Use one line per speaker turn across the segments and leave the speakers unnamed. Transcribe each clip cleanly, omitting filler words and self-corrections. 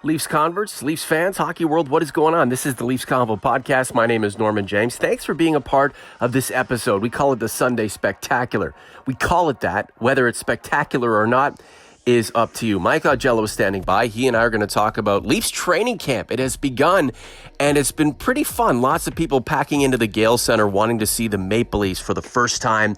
Leafs converts, Leafs fans, hockey world, what is going on? This is the Leafs Convo podcast. My name is Norman James. Thanks for being a part of this episode. We call it the Sunday Spectacular. We call it that. Whether it's spectacular or not is up to you. Mike Augello is standing by. He and I are going to talk about Leafs training camp. It has begun, and it's been pretty fun. Lots of people packing into the Gale Center wanting to see the Maple Leafs for the first time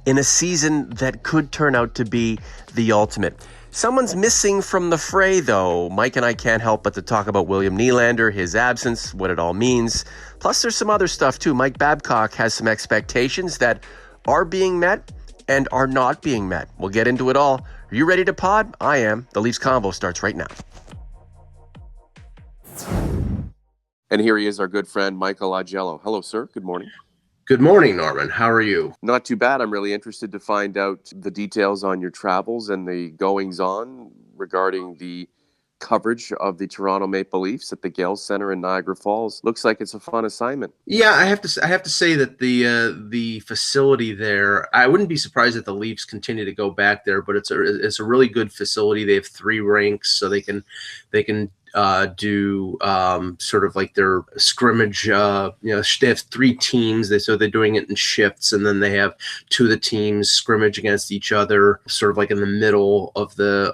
in a season that could turn out to be the ultimate. Someone's missing from the fray, though. Mike and I can't help but to talk about William Nylander, his absence, what it all means. Plus, there's some other stuff, too. Mike Babcock has some expectations that are being met and are not being met. We'll get into it all. Are you ready to pod? I am. The Leafs Convo starts right now. And here he is, our good friend, Michael Augello. Hello, sir. Good morning.
Good morning, Norman. How are you?
Not too bad. I'm really interested to find out the details on your travels and the goings-on regarding the coverage of the Toronto Maple Leafs at the Gale Center in Niagara Falls. Looks like it's a fun assignment.
Yeah, I have to say that the facility there, I wouldn't be surprised if the Leafs continue to go back there, but it's a really good facility. They have 3 rinks, so they can do sort of like their scrimmage. They have 3 teams. So they're doing it in shifts, and then they have 2 of the teams scrimmage against each other, sort of like in the middle of the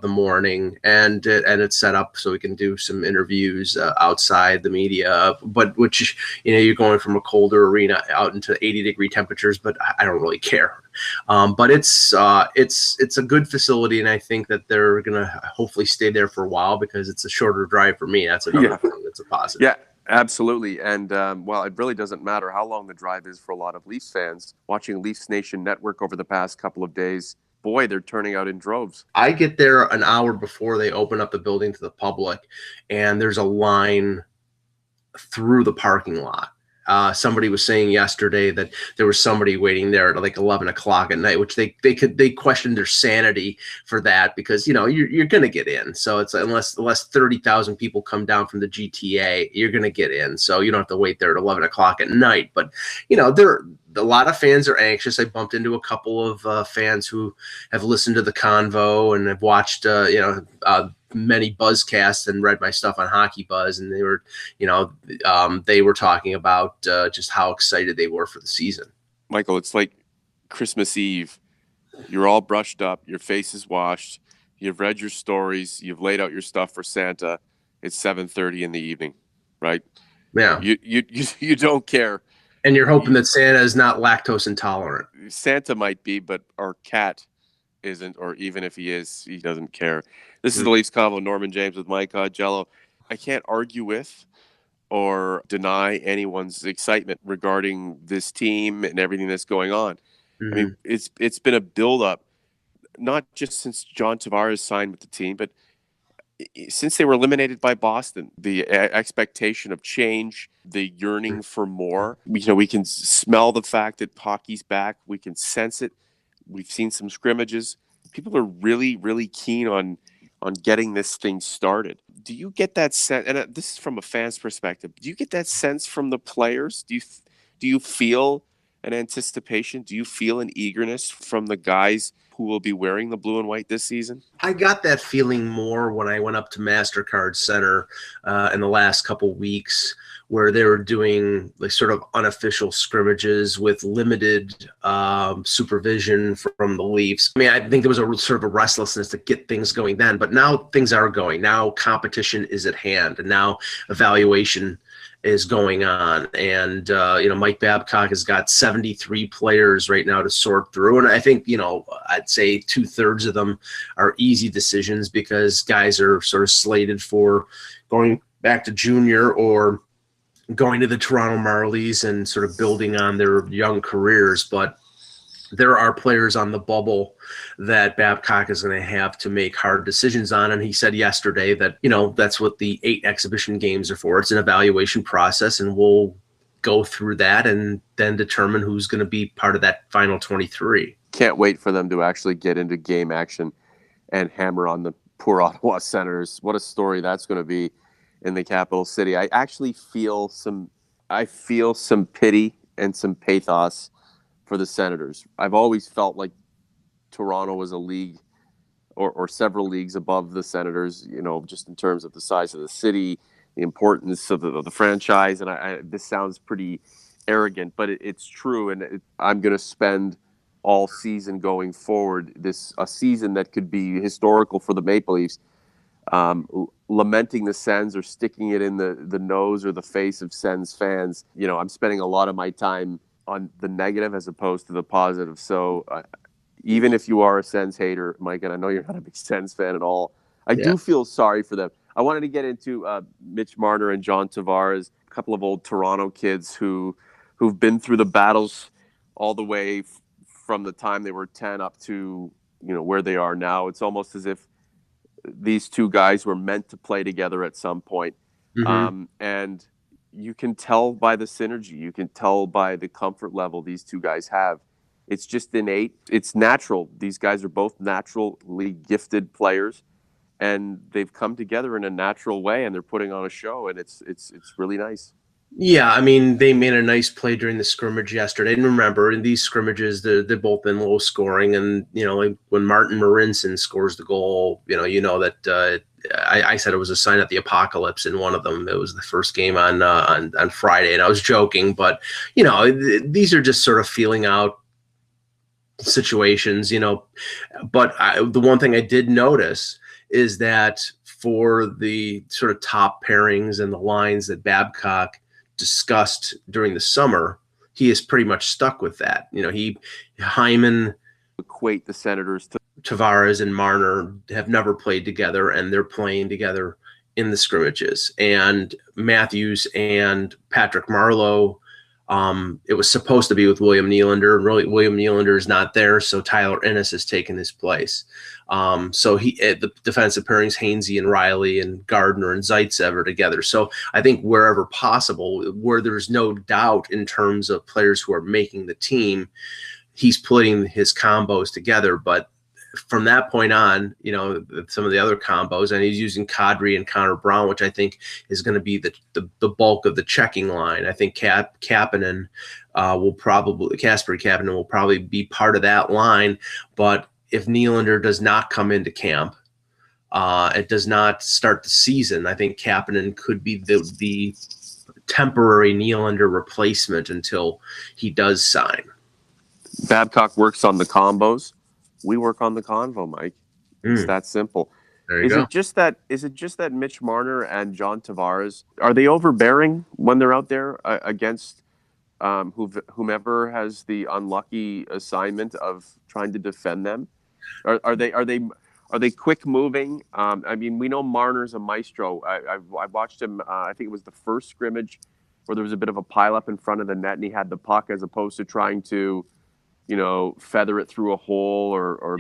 morning, and it's set up so we can do some interviews outside the media. But which you're going from a colder arena out into 80-degree temperatures, but I don't really care. But it's a good facility, and I think that they're gonna hopefully stay there for a while because it's a shorter drive for me. That's another thing that's a positive.
Yeah, absolutely. And well, it really doesn't matter how long the drive is for a lot of Leafs fans. Watching Leafs Nation Network over the past couple of days, boy, they're turning out in droves.
I get there an hour before they open up the building to the public, and there's a line through the parking lot. Somebody was saying yesterday that there was somebody waiting there at like 11 o'clock at night, which they questioned their sanity for that, because you're going to get in. So it's unless 30,000 people come down from the GTA, you're going to get in. So you don't have to wait there at 11 o'clock at night. But a lot of fans are anxious. I bumped into a couple of fans who have listened to the convo and have watched many buzzcasts and read my stuff on Hockey Buzz, and they were talking about just how excited they were for the season.
Michael, it's like Christmas Eve. You're all brushed up, your face is washed, you've read your stories, you've laid out your stuff for Santa. It's 7:30 in the evening, right?
Yeah.
You don't care.
And you're hoping that Santa is not lactose intolerant.
Santa might be, but our cat isn't, or even if he is, he doesn't care. This is the Leafs Convo, Norman James with Mike Augello. I can't argue with or deny anyone's excitement regarding this team and everything that's going on.
Mm-hmm.
I mean, it's been a build-up, not just since John Tavares signed with the team, but since they were eliminated by Boston. The expectation of change, the yearning for more. We can smell the fact that hockey's back. We can sense it. We've seen some scrimmages. People are really, really keen on getting this thing started. Do you get that sense? And this is from a fan's perspective. Do you get that sense from the players? Do you feel an anticipation? Do you feel an eagerness from the guys who will be wearing the blue and white this season?
I got that feeling more when I went up to MasterCard Center in the last couple weeks, where they were doing like sort of unofficial scrimmages with limited supervision from the Leafs. I mean, I think there was a sort of a restlessness to get things going then, but now things are going. Now competition is at hand, and now evaluation is going on. And, Mike Babcock has got 73 players right now to sort through. And I think, I'd say 2/3 of them are easy decisions because guys are sort of slated for going back to junior or going to the Toronto Marlies and sort of building on their young careers. But there are players on the bubble that Babcock is going to have to make hard decisions on. And he said yesterday that, that's what the 8 exhibition games are for. It's an evaluation process, and we'll go through that and then determine who's going to be part of that final 23.
Can't wait for them to actually get into game action and hammer on the poor Ottawa Senators. What a story that's going to be in the capital city. I actually feel some pity and some pathos for the Senators. I've always felt like Toronto was a league
or several leagues above the Senators, just in terms of the size of the city, the importance of the franchise. And this sounds pretty arrogant, but it's true. And I'm going to spend all season going forward, a season that could be historical for the Maple Leafs, lamenting the Sens or sticking it in the nose or the face of Sens fans. I'm spending a lot of my time on the negative as opposed to the positive. So even if you are a Sens hater, Mike, and I know you're not a big Sens fan at all, I do feel sorry for them. I wanted to get into Mitch Marner and John Tavares, a couple of old Toronto kids who've been through the battles all the way from the time they were 10 up to where they are now. It's almost as if these two guys were meant to play together at some point.
Mm-hmm.
And you can tell by the synergy, you can tell by the comfort level these two guys have. It's just innate. It's natural. These guys are both naturally gifted players, and they've come together in a natural way, and they're putting on a show, and it's really nice.
Yeah, I mean, they made a nice play during the scrimmage yesterday. And remember, in these scrimmages, they've both been low scoring. And, like when Martin Marincin scores the goal, that I said it was a sign of the apocalypse in one of them. It was the first game on Friday, and I was joking. But, these are just sort of feeling out situations, But the one thing I did notice is that for the sort of top pairings and the lines that Babcock discussed during the summer, he is pretty much stuck with that. Hyman,
equate the Senators to
Tavares, and Marner have never played together, and they're playing together in the scrimmages. And Matthews and Patrick Marleau, it was supposed to be with William Nylander, and really William Nylander is not there, so Tyler Ennis has taken his place. So the defensive pairings, Hainsey and Riley and Gardner and Zaitsev are together. So I think wherever possible, where there's no doubt in terms of players who are making the team, he's putting his combos together. But from that point on, some of the other combos, and he's using Kadri and Connor Brown, which I think is going to be the bulk of the checking line. I think Kapanen Kasperi Kapanen will probably be part of that line. But if Nylander does not come into camp, it does not start the season, I think Kapanen could be the temporary Nylander replacement until he does sign.
Babcock works on the combos. We work on the convo, Mike. It's that simple.
There you go.
Is it just that Mitch Marner and John Tavares, are they overbearing when they're out there against whomever has the unlucky assignment of trying to defend them? Are they quick moving? I mean, we know Marner's a maestro. I watched him. I think it was the first scrimmage where there was a bit of a pileup in front of the net, and he had the puck as opposed to trying to, feather it through a hole or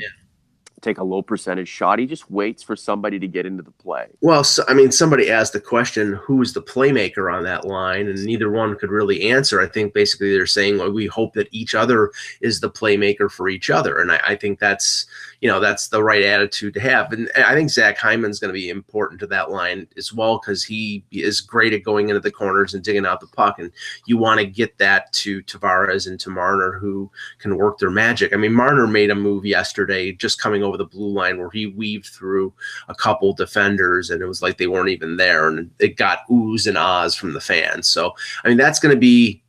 take a low percentage shot. He just waits for somebody to get into the play.
Well, somebody asked the question, who's the playmaker on that line? And neither one could really answer. I think basically they're saying, well, we hope that each other is the playmaker for each other. And I think that's the right attitude to have. And I think Zach Hyman's going to be important to that line as well, because he is great at going into the corners and digging out the puck. And you want to get that to Tavares and to Marner, who can work their magic. I mean, Marner made a move yesterday just coming over the blue line where he weaved through a couple defenders, and it was like they weren't even there, and it got oohs and ahs from the fans. So, I mean, that's going to be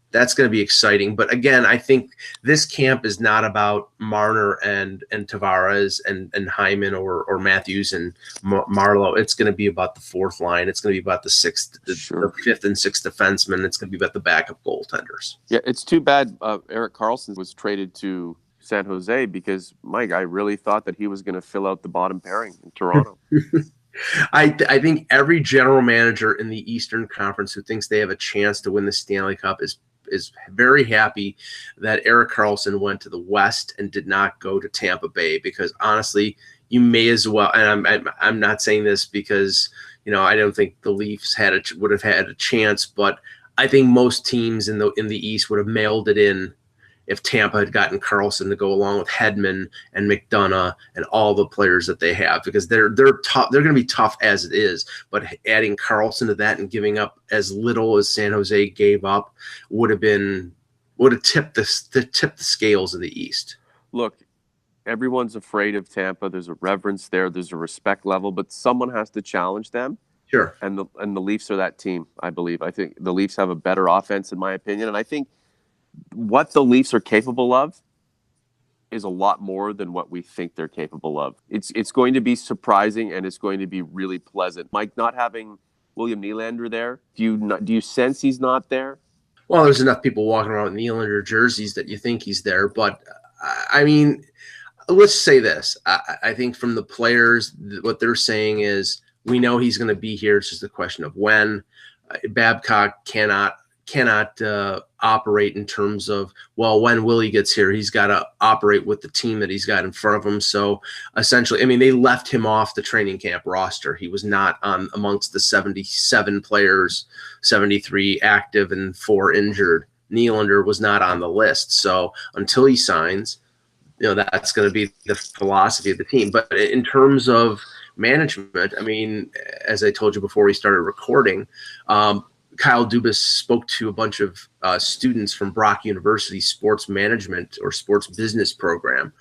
exciting. But again, I think this camp is not about Marner and Tavares and Hyman or Matthews and Marleau. It's going to be about the fourth line. It's going to be about the fifth and sixth defensemen. It's going to be about the backup goaltenders.
Yeah, it's too bad Erik Carlson was traded to San Jose, because, Mike, I really thought that he was going to fill out the bottom pairing in Toronto.
I think every general manager in the Eastern Conference who thinks they have a chance to win the Stanley Cup is very happy that Erik Carlson went to the West and did not go to Tampa Bay, because honestly, you may as well. And I'm not saying this because I don't think the Leafs would have had a chance, but I think most teams in the East would have mailed it in if Tampa had gotten Carlson to go along with Hedman and McDonough and all the players that they have, because they're tough. They're going to be tough as it is, but adding Carlson to that and giving up as little as San Jose gave up would have tipped the scales of the East.
Look, everyone's afraid of Tampa. There's a reverence there. There's a respect level, but someone has to challenge them.
Sure.
And the Leafs are that team, I believe. I think the Leafs have a better offense, in my opinion. And I think what the Leafs are capable of is a lot more than what we think they're capable of. It's going to be surprising, and it's going to be really pleasant. Mike, not having William Nylander there, do you sense he's not there?
Well, there's enough people walking around with Nylander jerseys that you think he's there. But, I mean, let's say this. I think from the players, what they're saying is we know he's going to be here. It's just a question of when. Babcock cannot operate in terms of, well, when Willie gets here, he's got to operate with the team that he's got in front of him. So essentially, I mean, they left him off the training camp roster. He was not on amongst the 77 players, 73 active and 4 injured. Nylander was not on the list. So until he signs, that's going to be the philosophy of the team. But in terms of management, I mean, as I told you before we started recording, Kyle Dubas spoke to a bunch of students from Brock University sports management or sports business program.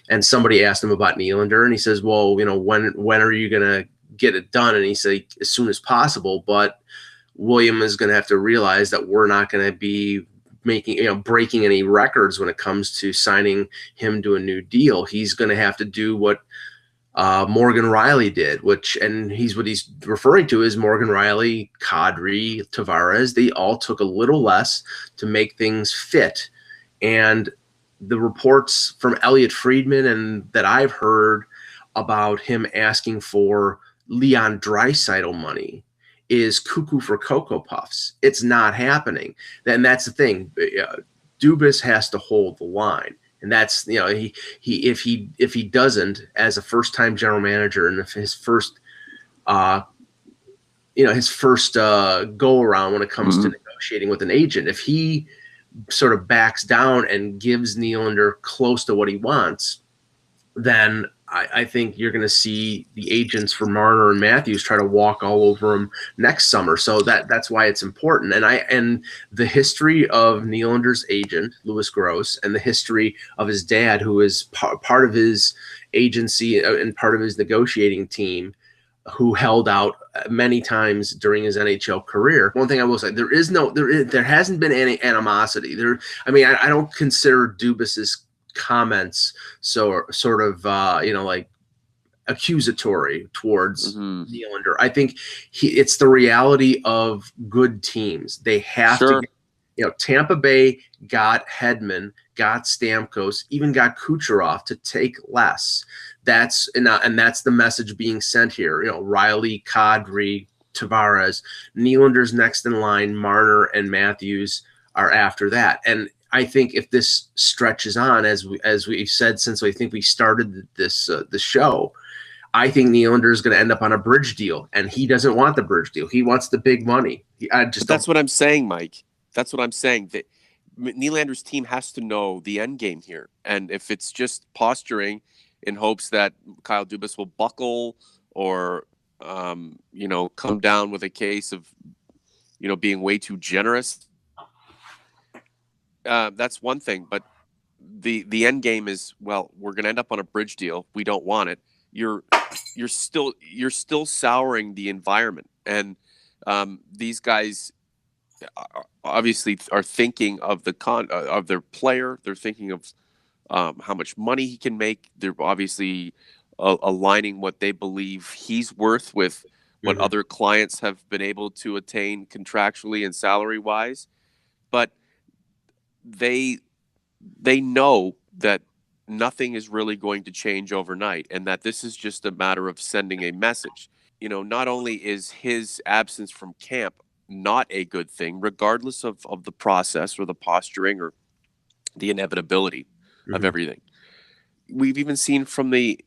And somebody asked him about Nylander, and he says, well, when are you going to get it done? And he said, as soon as possible. But William is going to have to realize that we're not going to be breaking any records when it comes to signing him to a new deal. He's going to have to do what Morgan Riley did, what he's referring to is Morgan Riley, Kadri, Tavares. They all took a little less to make things fit. And the reports from Elliot Friedman and that I've heard about him asking for Leon Draisaitl money is cuckoo for Cocoa Puffs. It's not happening. And that's the thing. Dubas has to hold the line. And that's, if he doesn't, as a first-time general manager, and if his first go around when it comes to negotiating with an agent, if he sort of backs down and gives Nylander close to what he wants, then I think you're going to see the agents for Marner and Matthews try to walk all over him next summer. So that's why it's important. And the history of Nylander's agent, Louis Gross, and the history of his dad, who is part of his agency and part of his negotiating team, who held out many times during his NHL career. One thing I will say, there hasn't been any animosity there. I mean, I don't consider Dubas's comments sort of like accusatory towards Nylander. I think it's the reality of good teams. They have to Tampa Bay got Hedman, got Stamkos, even got Kucherov to take less. That's the message being sent here. Riley, Kadri, Tavares, Nylander's next in line, Marner and Matthews are after that. And I think if this stretches on, as we've said since I think we started the show, I think Nylander is going to end up on a bridge deal, and he doesn't want the bridge deal. He wants the big money.
That's what I'm saying, Mike. That's what I'm saying. That Nylander's team has to know the end game here, and if it's just posturing in hopes that Kyle Dubas will buckle or come down with a case of being way too generous. That's one thing, but the end game is, well, we're going to end up on a bridge deal. We don't want it. You're still souring the environment, and these guys obviously are thinking of of their player. They're thinking of how much money he can make. They're obviously aligning what they believe he's worth with what other clients have been able to attain contractually and salary wise, but they know that nothing is really going to change overnight, and that this is just a matter of sending a message. Not only is his absence from camp not a good thing, regardless of the process or the posturing or the inevitability of everything. We've even seen from the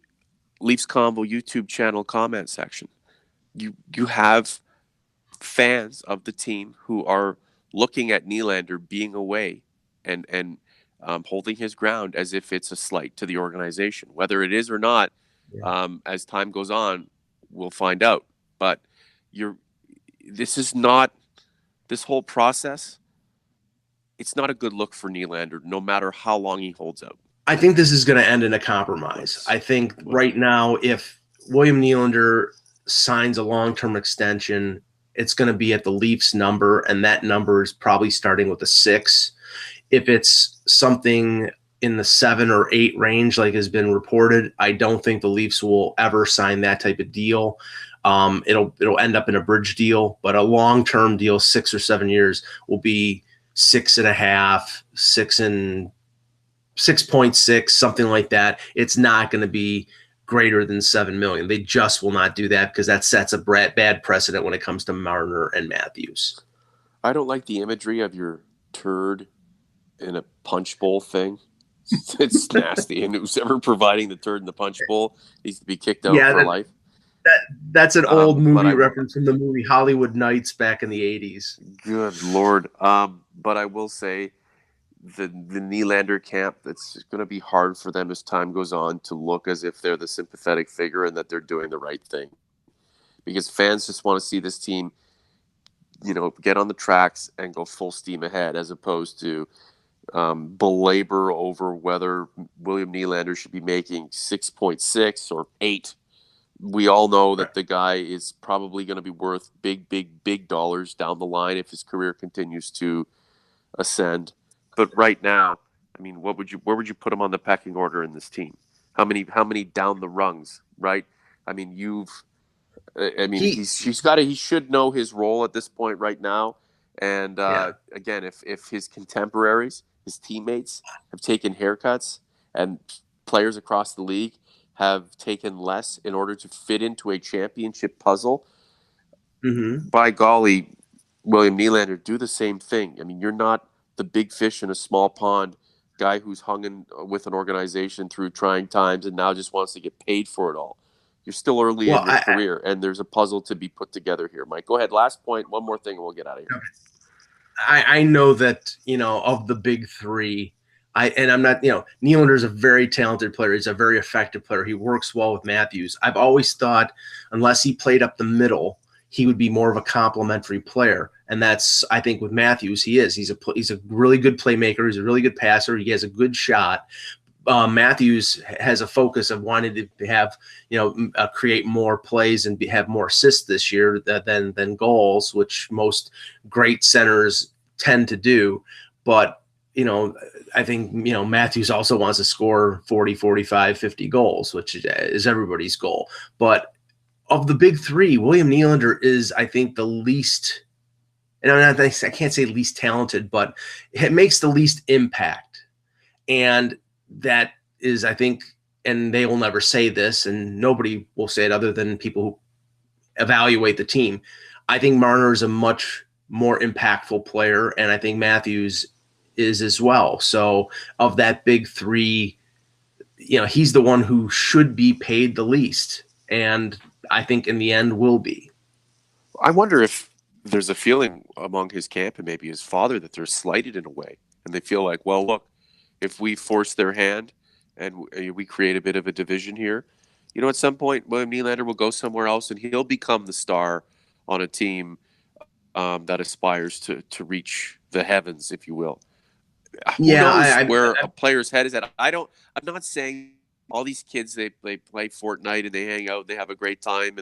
Leafs Convo YouTube channel comment section, you have fans of the team who are looking at Nylander being away and holding his ground as if it's a slight to the organization. Whether it is or not, as time goes on, we'll find out. But this whole process, it's not a good look for Nylander, no matter how long he holds out.
I think this is going to end in a compromise. I think right now, if William Nylander signs a long-term extension, it's going to be at the Leafs number, and that number is probably starting with a 6. If it's something in the 7 or 8 range, like has been reported, I don't think the Leafs will ever sign that type of deal. It'll end up in a bridge deal, but a long-term deal, 6 or 7 years, will be 6.5, 6.6, something like that. It's not going to be greater than $7 million. They just will not do that because that sets a bad precedent when it comes to Marner and Matthews.
I don't like the imagery of your turd in a punch bowl thing. It's nasty, and who's ever providing the turd in the punch bowl needs to be kicked out for life.
That's an old movie reference from the movie Hollywood Nights back in the 80s.
Good Lord. But I will say the Nylander camp, it's going to be hard for them as time goes on to look as if they're the sympathetic figure and that they're doing the right thing. Because fans just want to see this team, get on the tracks and go full steam ahead, as opposed to belabor over whether William Nylander should be making 6.6 or 8. We all know that the guy is probably going to be worth big dollars down the line if his career continues to ascend. But right now, I mean, where would you put him on the pecking order in this team? How many down the rungs, right? I mean, he should know his role at this point right now. And again, if his contemporaries, his teammates have taken haircuts and players across the league have taken less in order to fit into a championship puzzle, by golly, William Nylander, do the same thing. I mean, you're not the big fish in a small pond guy who's hung with an organization through trying times and now just wants to get paid for it all. You're still early in your career, and there's a puzzle to be put together here. Mike, go ahead. Last point. One more thing, and we'll get out of here.
I know that, of the big three, I'm not, Nylander's a very talented player. He's a very effective player. He works well with Matthews. I've always thought, unless he played up the middle, he would be more of a complementary player. And that's, I think, with Matthews, he is. He's a really good playmaker. He's a really good passer. He has a good shot. Matthews has a focus of wanting to have, create more plays and have more assists this year than goals, which most great centers tend to do. But, I think, Matthews also wants to score 40, 45, 50 goals, which is everybody's goal. But of the big three, William Nylander is, I think, the least, and I can't say least talented, but it makes the least impact. And that is, I think, and they will never say this, and nobody will say it other than people who evaluate the team. I think Marner is a much more impactful player, and I think Matthews is as well. So of that big three, he's the one who should be paid the least, and I think in the end will be.
I wonder if there's a feeling among his camp and maybe his father that they're slighted in a way, and they feel like, well, look, if we force their hand and we create a bit of a division here, at some point, William Nylander will go somewhere else and he'll become the star on a team that aspires to reach the heavens, if you will. Who knows where a player's head is at? I'm not saying all these kids, they play Fortnite and they hang out and they have a great time.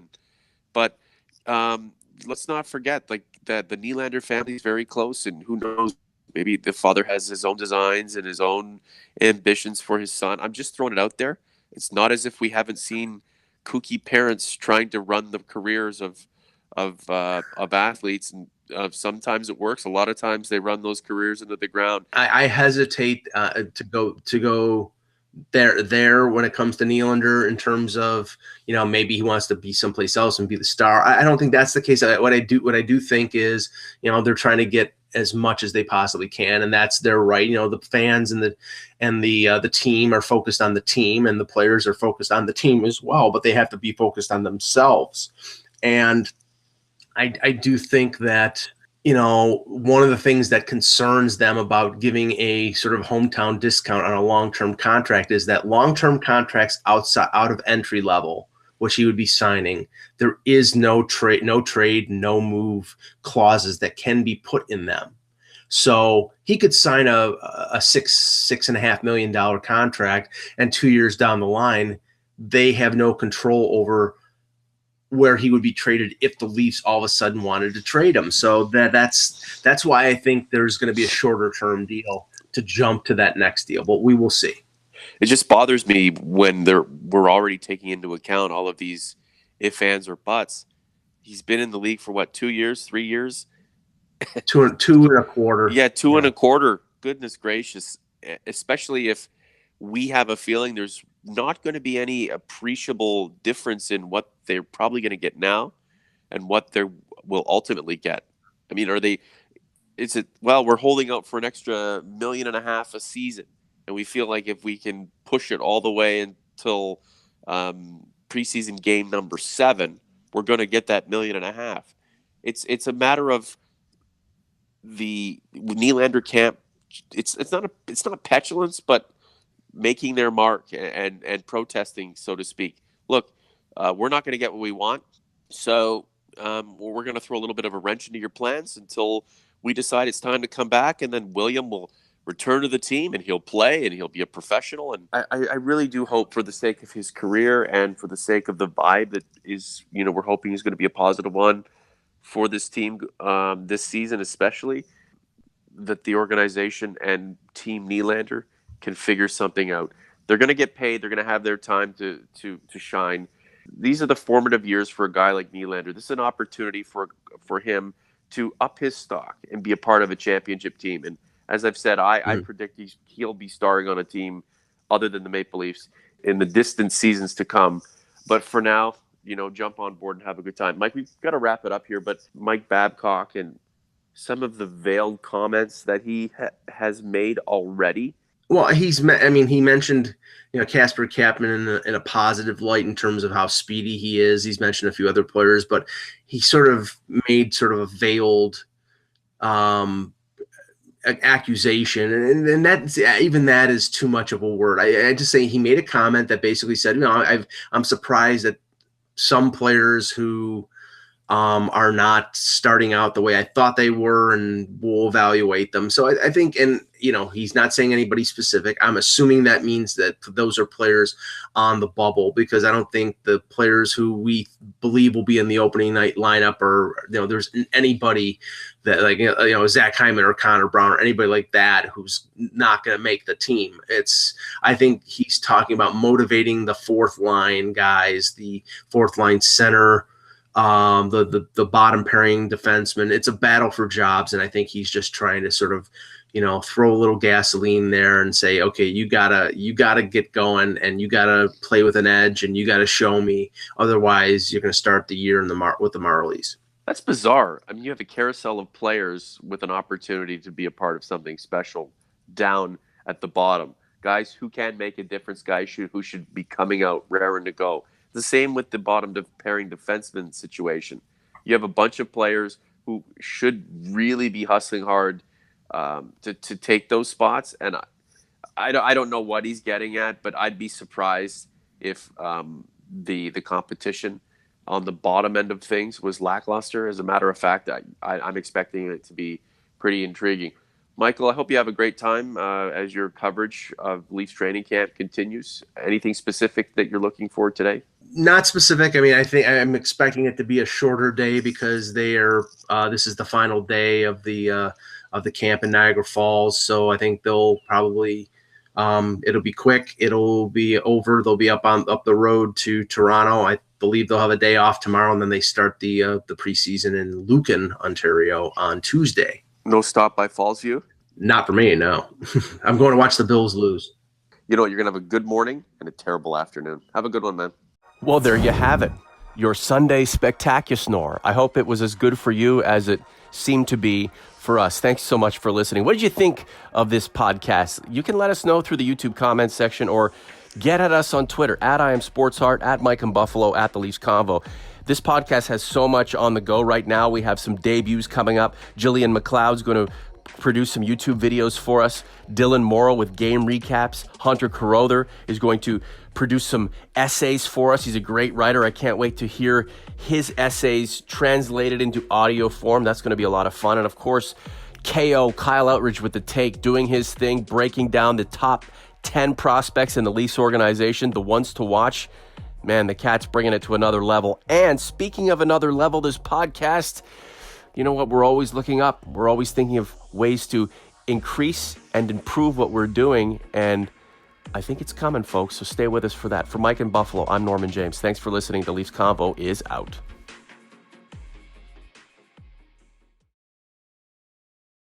But let's not forget that the Nylander family is very close, and who knows, maybe the father has his own designs and his own ambitions for his son. I'm just throwing it out there. It's not as if we haven't seen kooky parents trying to run the careers of athletes, and sometimes it works. A lot of times they run those careers into the ground.
I hesitate to go there when it comes to Nylander in terms of, maybe he wants to be someplace else and be the star. I don't think that's the case. What I do think is, they're trying to get as much as they possibly can, and that's their right. The fans and the team are focused on the team, and the players are focused on the team as well, but they have to be focused on themselves. And I do think that, one of the things that concerns them about giving a sort of hometown discount on a long-term contract is that long-term contracts out of entry level, which he would be signing, there is no trade, no move clauses that can be put in them. So he could sign a $6.5 million contract, and 2 years down the line, they have no control over where he would be traded if the Leafs all of a sudden wanted to trade him. So that's why I think there's going to be a shorter term deal to jump to that next deal, but we will see.
It just bothers me when we're already taking into account all of these if, ands, or buts. He's been in the league for what, 2 years, 3 years?
Two and a quarter.
Yeah, two and a quarter. Goodness gracious. Especially if we have a feeling there's not going to be any appreciable difference in what they're probably going to get now and what they will ultimately get. I mean, we're holding out for an extra $1.5 million a season, and we feel like if we can push it all the way until preseason game number 7, we're going to get that $1.5 million. It's a matter of the Nylander camp. It's not petulance, but making their mark and protesting, so to speak. Look, we're not going to get what we want, so we're going to throw a little bit of a wrench into your plans until we decide it's time to come back, and then William will return to the team, and he'll play, and he'll be a professional. And I really do hope, for the sake of his career and for the sake of the vibe that is, we're hoping is going to be a positive one for this team this season especially, that the organization and Team Nylander can figure something out. They're going to get paid. They're going to have their time to shine. These are the formative years for a guy like Nylander. This is an opportunity for him to up his stock and be a part of a championship team. And as I've said, I predict he'll be starring on a team other than the Maple Leafs in the distant seasons to come. But for now, jump on board and have a good time. Mike, we've got to wrap it up here, but Mike Babcock and some of the veiled comments that he has made already.
Well, he mentioned, Casper Kapanen in a positive light in terms of how speedy he is. He's mentioned a few other players, but he sort of made sort of a veiled accusation, and that's, even that is too much of a word. I just say he made a comment that basically said, I'm surprised that some players who are not starting out the way I thought they were, and we'll evaluate them. So I think, and he's not saying anybody specific. I'm assuming that means that those are players on the bubble, because I don't think the players who we believe will be in the opening night lineup or, there's anybody that, like, Zach Hyman or Connor Brown or anybody like that who's not going to make the team. I think he's talking about motivating the fourth line guys, the fourth line center, the bottom pairing defenseman. It's a battle for jobs, and I think he's just trying to sort of, throw a little gasoline there and say, okay, you gotta get going, and you gotta play with an edge, and you gotta show me. Otherwise, you're going to start the year with the Marlies.
That's bizarre. I mean, you have a carousel of players with an opportunity to be a part of something special down at the bottom. Guys who can make a difference, guys who should be coming out raring to go. The same with the bottom pairing defenseman situation. You have a bunch of players who should really be hustling hard to take those spots. And I don't know what he's getting at, but I'd be surprised if the competition on the bottom end of things was lackluster. As a matter of fact, I'm expecting it to be pretty intriguing. Michael, I hope you have a great time as your coverage of Leafs training camp continues. Anything specific that you're looking for today?
Not specific. I mean, I think I'm expecting it to be a shorter day because this is the final day of the camp in Niagara Falls. So I think they'll probably it'll be quick. It'll be over. They'll be up the road to Toronto. I believe they'll have a day off tomorrow, and then they start the preseason in Lucan, Ontario on Tuesday.
No stop by Fallsview?
Not for me, no. I'm going to watch the Bills lose.
You're going to have a good morning and a terrible afternoon. Have a good one, man.
Well, there you have it. Your Sunday spectacular. I hope it was as good for you as it seemed to be for us. Thanks so much for listening. What did you think of this podcast? You can let us know through the YouTube comments section, or get at us on Twitter, @IamSportsHeart, @MikeandBuffalo, @The Leafs Convo. This podcast has so much on the go right now. We have some debuts coming up. Jillian McLeod's going to produce some YouTube videos for us. Dylan Morrow with game recaps. Hunter Carrother is going to produce some essays for us. He's a great writer. I can't wait to hear his essays translated into audio form. That's going to be a lot of fun. And of course, KO, Kyle Outridge with the take, doing his thing, breaking down the top 10 prospects in the Leafs organization, the ones to watch. Man, the Cat's bringing it to another level. And speaking of another level, this podcast, you know what? We're always looking up. We're always thinking of ways to increase and improve what we're doing. And I think it's coming, folks. So stay with us for that. For Mike and Buffalo, I'm Norman James. Thanks for listening. The Leafs Convo is out.